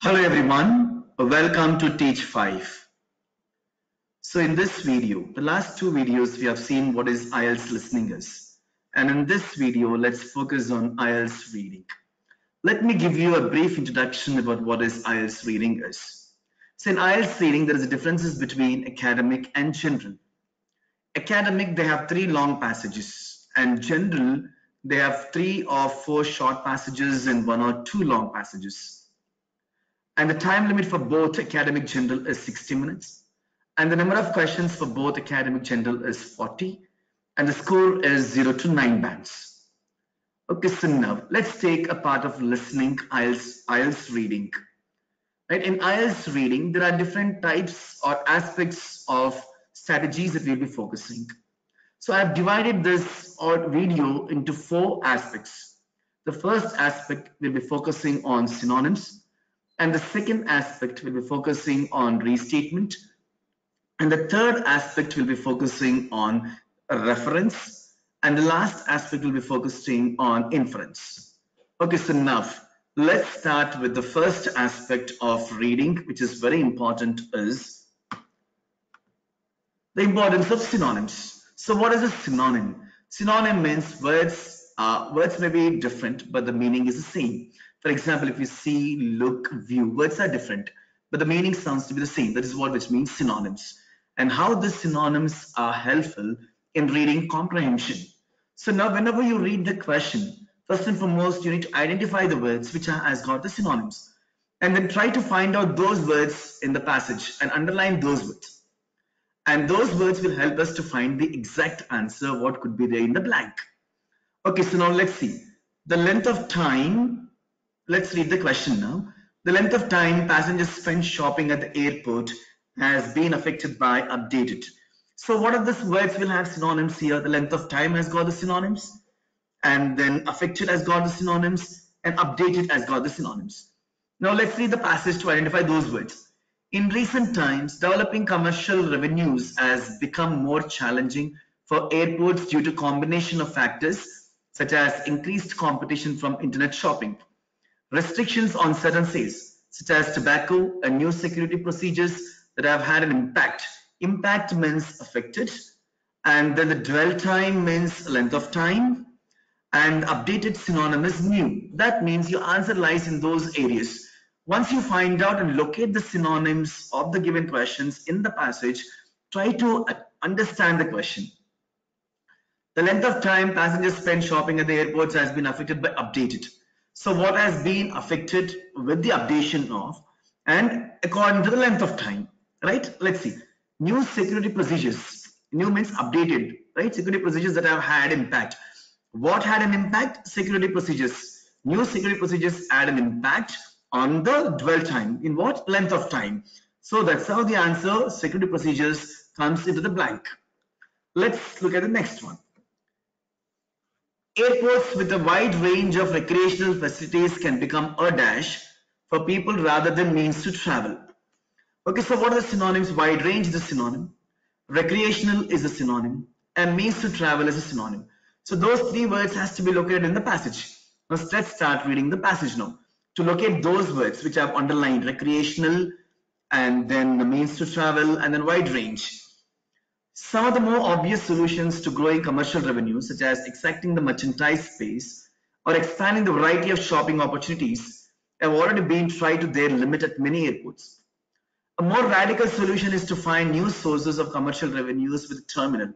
Hello everyone, welcome to Teach5. So in this video, the last two videos we have seen what is IELTS listening is. And in this video, let's focus on IELTS reading. Let me give you a brief introduction about what is IELTS reading is. So in IELTS reading, there is a differences between academic and general. Academic, they have 3 long passages, and general, they have 3 or 4 short passages and 1 or 2 long passages. And the time limit for both academic general is 60 minutes. And the number of questions for both academic general is 40. And the score is 0 to 9 bands. Okay, so now let's take a part of listening IELTS reading. Right, in IELTS reading, there are different types or aspects of strategies that we'll be focusing. So I've divided this video into 4 aspects. The first aspect will be focusing on synonyms. And the second aspect will be focusing on restatement. And the third aspect will be focusing on reference. And the last aspect will be focusing on inference. Okay, so now let's start with the first aspect of reading, which is very important, is the importance of synonyms. So what is a synonym? Synonym means words may be different, but the meaning is the same. For example, if you see, look, view, words are different, but the meaning sounds to be the same. That is which means synonyms. And how the synonyms are helpful in reading comprehension. So now whenever you read the question, first and foremost, you need to identify the words which has got the synonyms. And then try to find out those words in the passage and underline those words. And those words will help us to find the exact answer, what could be there in the blank. Okay, so now let's see. The length of time. Let's read the question now. The length of time passengers spend shopping at the airport has been affected by updated. So what are these words will have synonyms here? The length of time has got the synonyms, and then affected has got the synonyms, and updated has got the synonyms. Now let's read the passage to identify those words. In recent times, developing commercial revenues has become more challenging for airports due to combination of factors such as increased competition from internet shopping, restrictions on certain sales such as tobacco, and new security procedures that have had an impact. Impact means affected, and then the dwell time means length of time, and updated synonym is new. That means your answer lies in those areas. Once you find out and locate the synonyms of the given questions in the passage, try to understand the question. The length of time passengers spend shopping at the airports has been affected by updated. So what has been affected with the updation of and according to the length of time, right? Let's see. New security procedures. New means updated, right? Security procedures that have had impact. What had an impact? Security procedures. New security procedures had an impact on the dwell time. In what? Length of time. So that's how the answer, security procedures, comes into the blank. Let's look at the next one. Airports with a wide range of recreational facilities can become a dash for people rather than means to travel. Okay, so what are the synonyms? Wide range is a synonym, recreational is a synonym, and means to travel is a synonym. So those 3 words has to be located in the passage. Now let's start reading the passage now. To locate those words which I've underlined, recreational, and then the means to travel, and then wide range. Some of the more obvious solutions to growing commercial revenue, such as exacting the merchandise space or expanding the variety of shopping opportunities, have already been tried to their limit at many airports. A more radical solution is to find new sources of commercial revenues with the terminal,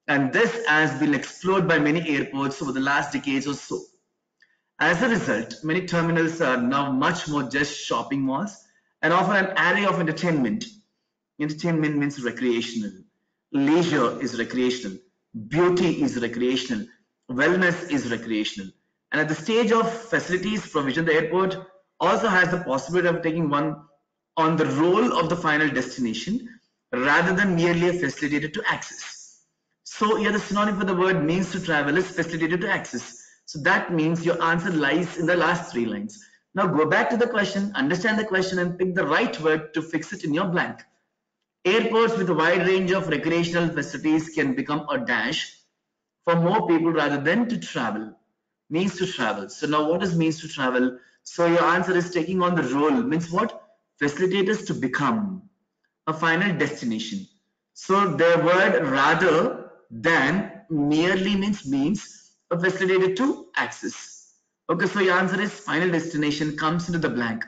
and this has been explored by many airports over the last decades or so. As a result, many terminals are now much more just shopping malls and offer an array of entertainment. Entertainment means recreational. Leisure is recreational, beauty is recreational, wellness is recreational. And at the stage of facilities provision, the airport also has the possibility of taking one on the role of the final destination rather than merely a facilitator to access. So here the synonym for the word means to travel is facilitator to access. So that means your answer lies in the last 3 lines. Now go back to the question, understand the question, and pick the right word to fix it in your blank. Airports with a wide range of recreational facilities can become a dash for more people rather than to travel. Means to travel. So now what is means to travel? So your answer is taking on the role means what? Facilitators to become a final destination. So the word rather than merely means a facilitator to access. Okay, so your answer is final destination comes into the blank.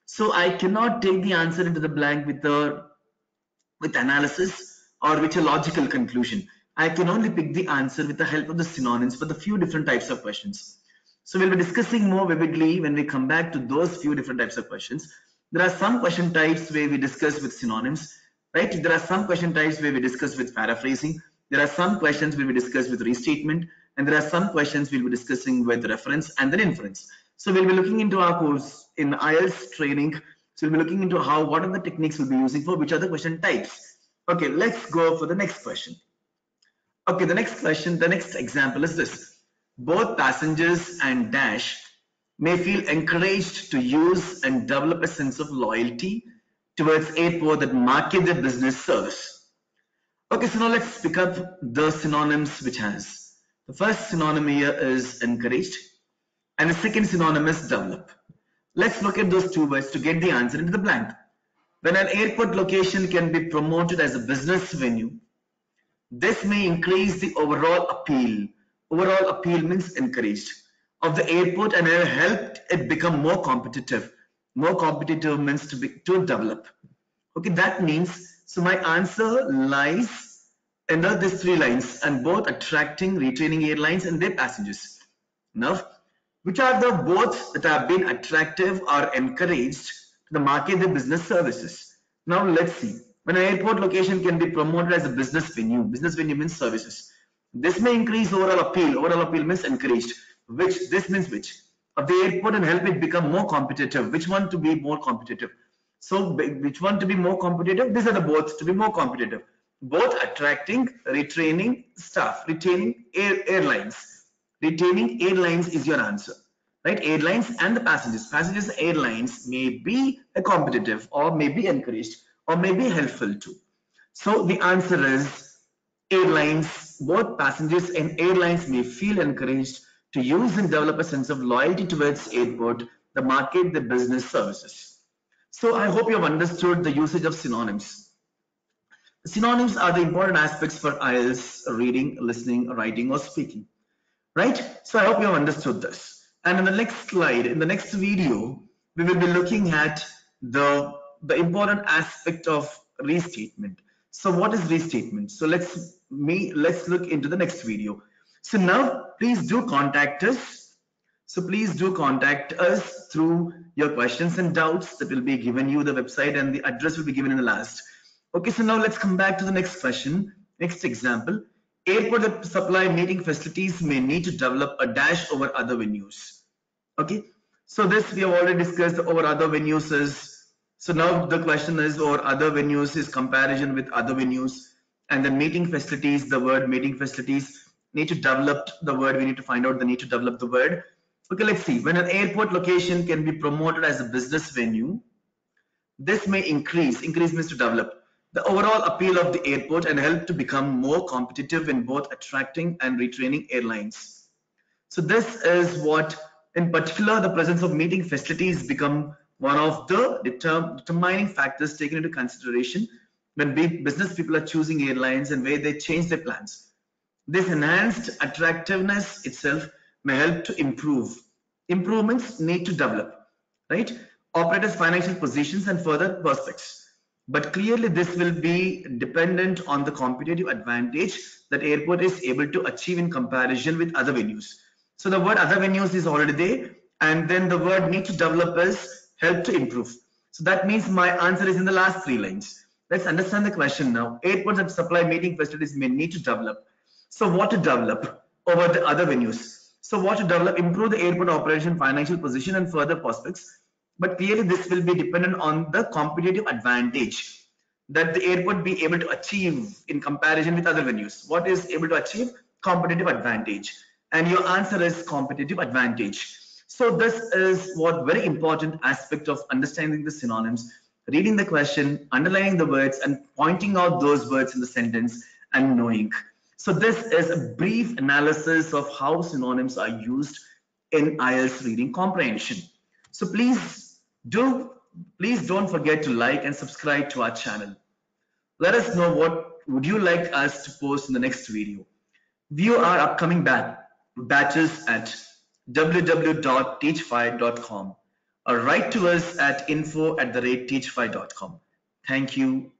So I cannot take the answer into the blank with analysis or with a logical conclusion. I can only pick the answer with the help of the synonyms for the few different types of questions. So we'll be discussing more vividly when we come back to those few different types of questions. There are some question types where we discuss with synonyms, right? There are some question types where we discuss with paraphrasing. There are some questions where we discuss with restatement, and there are some questions we'll be discussing with reference and then inference. So we'll be looking into our course in IELTS training. So we'll be looking into what are the techniques we'll be using for which are the question types. Okay, let's go for the next question. Okay, the next example is this. Both passengers and Dash may feel encouraged to use and develop a sense of loyalty towards airport that market their business service. Okay, so now let's pick up the synonyms which has. The first synonym here is encouraged and the second synonym is develop. Let's look at those two words to get the answer into the blank. When an airport location can be promoted as a business venue, this may increase the overall appeal. Overall appeal means encouraged of the airport and helped it become more competitive. More competitive means to develop. Okay, that means so my answer lies under these three lines and both attracting, retaining airlines and their passengers. Now, which are the both that have been attractive or encouraged to the market their business services? Now let's see. When an airport location can be promoted as a business venue means services. This may increase overall appeal. Overall appeal means encouraged. Which this means which of the airport and help it become more competitive. Which one to be more competitive? So which one to be more competitive? These are the both to be more competitive. Both attracting, retaining staff, retaining airlines. Retaining airlines is your answer, right? Airlines and the passengers. Passengers, airlines may be a competitive or may be encouraged or may be helpful too. So the answer is airlines, both passengers and airlines may feel encouraged to use and develop a sense of loyalty towards airport, the market, the business services. So I hope you have understood the usage of synonyms. Synonyms are the important aspects for IELTS reading, listening, writing or speaking, right? So I hope you have understood this. And in the next slide, in the next video, we will be looking at the important aspect of restatement. So what is restatement? So let's look into the next video. So now please do contact us. So please do contact us through your questions and doubts that will be given you the website and the address will be given in the last. Okay, so now let's come back to the next question. Next example. Airport that supply meeting facilities may need to develop a dash over other venues. Okay, so this we have already discussed over other venues is. So now the question is over other venues is comparison with other venues, and the meeting facilities, the word meeting facilities need to develop the word. We need to find out the need to develop the word. Okay, let's see. When an airport location can be promoted as a business venue, this may increase means to develop the overall appeal of the airport and help to become more competitive in both attracting and retraining airlines. So this is what, in particular, the presence of meeting facilities become one of the determining factors taken into consideration when business people are choosing airlines and where they change their plans. This enhanced attractiveness itself may help to improve. Improvements need to develop, right? Operators' financial positions and further prospects. But clearly this will be dependent on the competitive advantage that airport is able to achieve in comparison with other venues. So the word other venues is already there, and then the word need to develop is help to improve. So that means my answer is in the last three lines. Let's understand the question now. Airports that supply meeting facilities may need to develop. So what to develop over the other venues? So what to develop? Improve the airport operation, financial position and further prospects. But clearly this will be dependent on the competitive advantage that the airport be able to achieve in comparison with other venues. What is able to achieve? Competitive advantage. And your answer is competitive advantage. So this is what very important aspect of understanding the synonyms, reading the question, underlining the words and pointing out those words in the sentence and knowing. So this is a brief analysis of how synonyms are used in IELTS reading comprehension. So please don't forget to like and subscribe to our channel. Let us know what would you like us to post in the next video. View our upcoming batches at www.teach5.com or write to us at info@teach5.com. Thank you.